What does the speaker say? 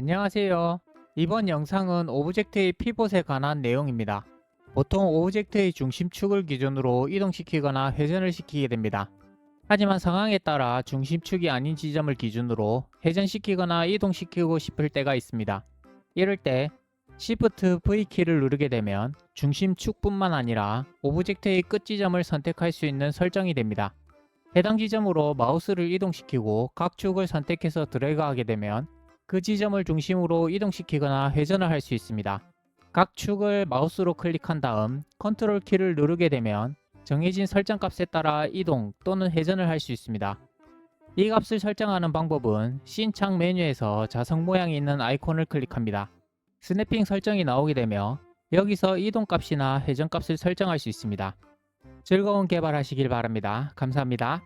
안녕하세요. 이번 영상은 오브젝트의 피봇에 관한 내용입니다. 보통 오브젝트의 중심축을 기준으로 이동시키거나 회전을 시키게 됩니다. 하지만 상황에 따라 중심축이 아닌 지점을 기준으로 회전시키거나 이동시키고 싶을 때가 있습니다. 이럴 때 Shift V 키를 누르게 되면 중심축뿐만 아니라 오브젝트의 끝 지점을 선택할 수 있는 설정이 됩니다. 해당 지점으로 마우스를 이동시키고 각 축을 선택해서 드래그하게 되면 그 지점을 중심으로 이동시키거나 회전을 할 수 있습니다. 각 축을 마우스로 클릭한 다음 컨트롤 키를 누르게 되면 정해진 설정 값에 따라 이동 또는 회전을 할 수 있습니다. 이 값을 설정하는 방법은 씬 창 메뉴에서 자석 모양이 있는 아이콘을 클릭합니다. 스냅핑 설정이 나오게 되며 여기서 이동 값이나 회전 값을 설정할 수 있습니다. 즐거운 개발하시길 바랍니다. 감사합니다.